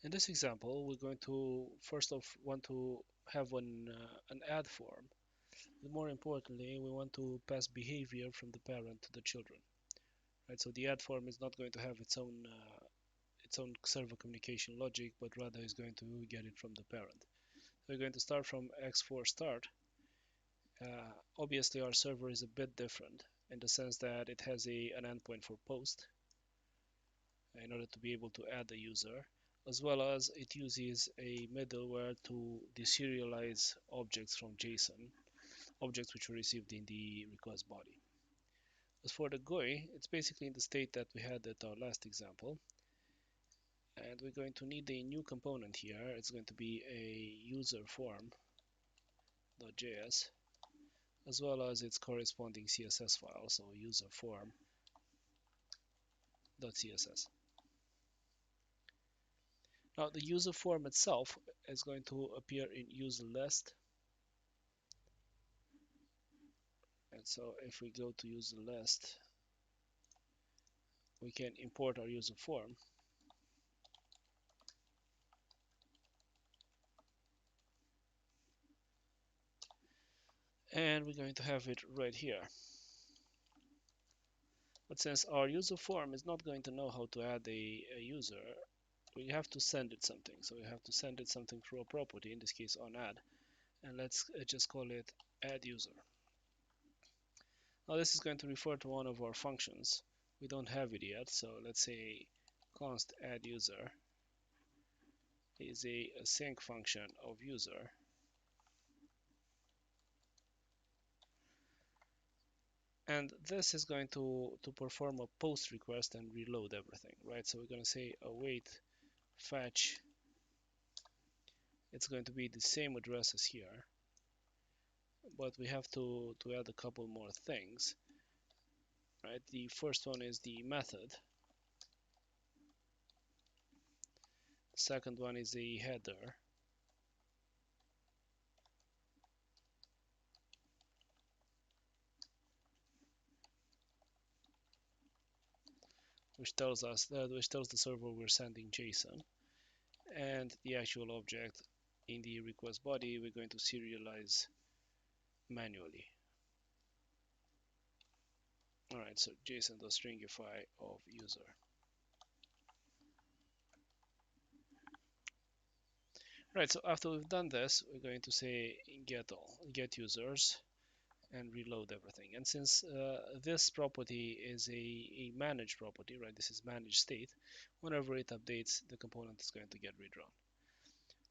In this example, we're going to first off want to have an add form. But more importantly, we want to pass behavior from the parent to the children. Right? So the add form is not going to have its own server communication logic, but rather is going to get it from the parent. So we're going to start from x4 start. Obviously, our server is a bit different in the sense that it has an endpoint for post in order to be able to add a user, as well as it uses a middleware to deserialize objects from JSON, objects which were received in the request body. As for the GUI, it's basically in the state that we had at our last example, and we're going to need a new component here. It's going to be a user form.js, as well as its corresponding CSS file, so user form.css. Now the user form itself is going to appear in user list, and so if we go to user list, we can import our user form, and we're going to have it right here. But since our user form is not going to know how to add a user, we have to send it something. So we have to send it something through a property, in this case on add, and let's just call it add user. Now this is going to refer to one of our functions. We don't have it yet, so let's say const add user is a async function of user, and this is going to perform a post request and reload everything, right? So we're going to say await fetch. It's going to be the same address as here, but we have to add a couple more things, right? The first one is the method. Second one is the header. Which tells the server we're sending JSON, and the actual object in the request body we're going to serialize manually. Alright, so JSON.stringify of user. Right, so after we've done this, we're going to say get users, and reload everything. And since this property is a managed property, right, this is managed state, whenever it updates, the component is going to get redrawn.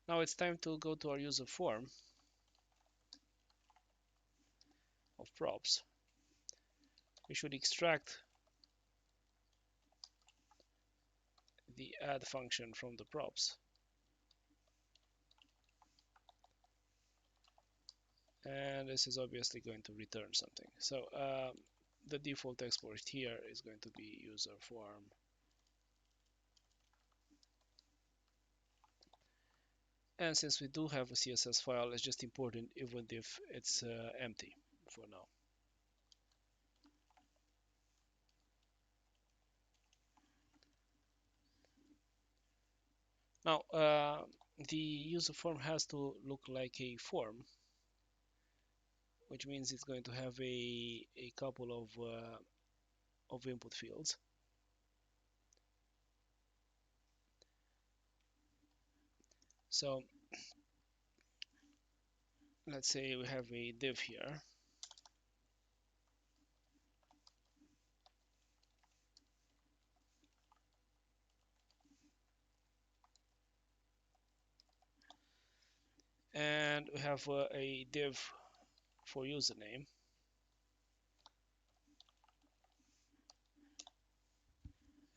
Now it's time to go to our user form of props. We should extract the add function from the props, and this is obviously going to return something. So the default export here is going to be user form, and since we do have a CSS file, let's just import it even if it's empty for now. Now the user form has to look like a form, which means it's going to have a couple of input fields. So let's say we have a div here, and we have a div for username,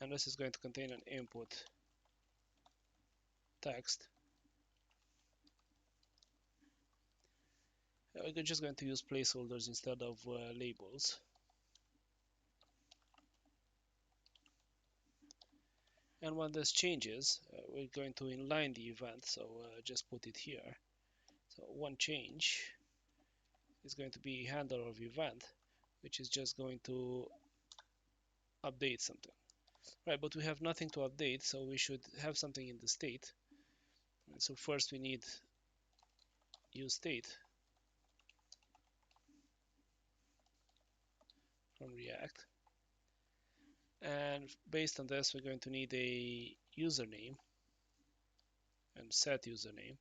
and this is going to contain an input text. We're just going to use placeholders instead of labels. And when this changes, we're going to inline the event, so just put it here. So one change is going to be handler of event, which is just going to update something. Right, but we have nothing to update, so we should have something in the state, So first we need use state from React. And based on this, we're going to need a username and set username.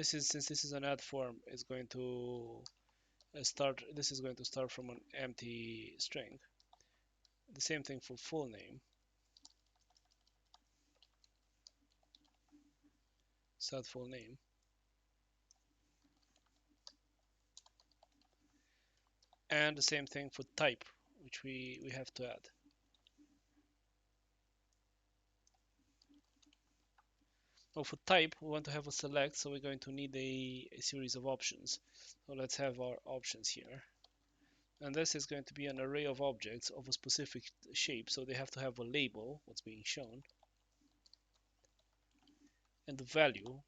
Since this is an add form, it's going to this is going to start from an empty string. The same thing for full name. Set full name. And the same thing for type, which we have to add. Now for type, we want to have a select, so we're going to need a series of options. So let's have our options here. And this is going to be an array of objects of a specific shape, so they have to have a label, what's being shown, and the value,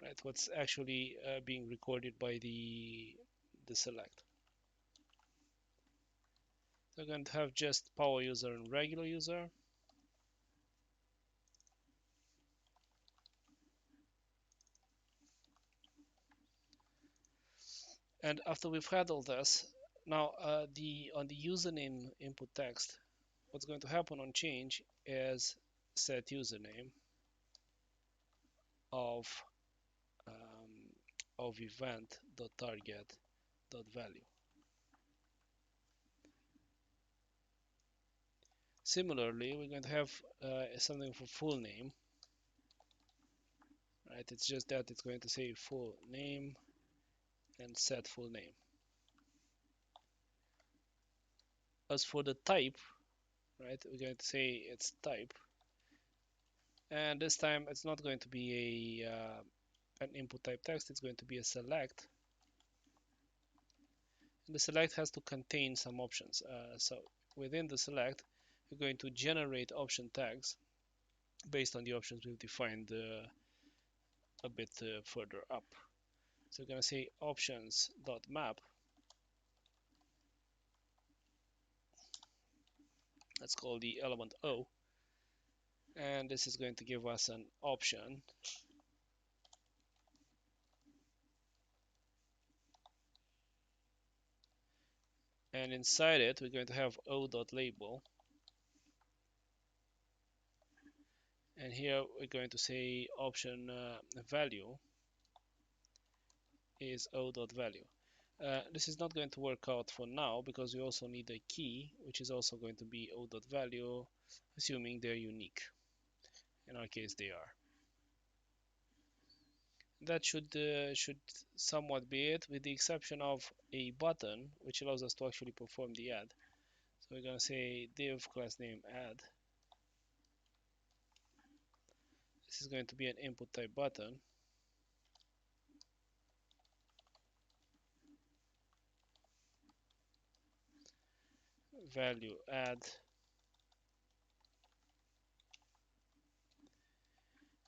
right, what's actually being recorded by the select. So we're going to have just power user and regular user. And after we've had all this, now on the username input text, what's going to happen on change is set username of event.target.value. Similarly, we're going to have something for full name, right? It's just that it's going to say full name and set full name. As for the type, right, we're going to say it's type, and this time it's not going to be an input type text, it's going to be a select. And the select has to contain some options. So within the select, we're going to generate option tags based on the options we've defined a bit further up. So we're going to say options.map. Let's call the element O. And this is going to give us an option. And inside it, we're going to have O.label. And here we're going to say option value is O.value. This is not going to work out for now because we also need a key, which is also going to be O.value, assuming they're unique. In our case, they are. That should somewhat be it, with the exception of a button, which allows us to actually perform the add. So we're going to say div class name add. This is going to be an input type button. Value add.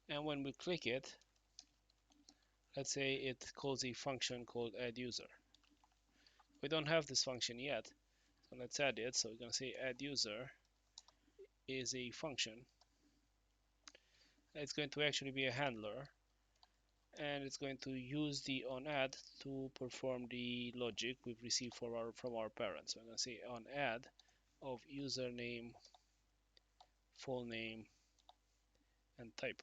And when we click it, let's say it calls a function called add user. We don't have this function yet, so let's add it. So we're going to say add user is a function. It's going to actually be a handler, and it's going to use the onAdd to perform the logic we've received from our parents. So I'm going to say onAdd of username, full name, and type.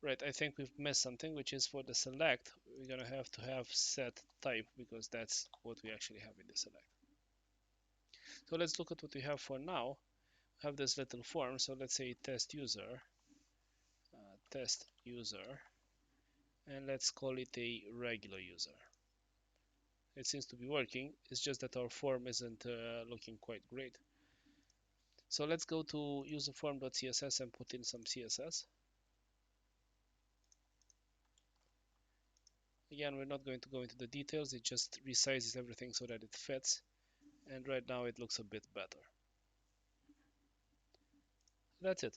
Right, I think we've missed something, which is for the select, we're going to have set type, because that's what we actually have in the select. So let's look at what we have for now. We have this little form, so let's say test user, and let's call it a regular user. It seems to be working, it's just that our form isn't looking quite great. So let's go to userform.css and put in some CSS. Again, we're not going to go into the details, it just resizes everything so that it fits. And right now it looks a bit better. That's it.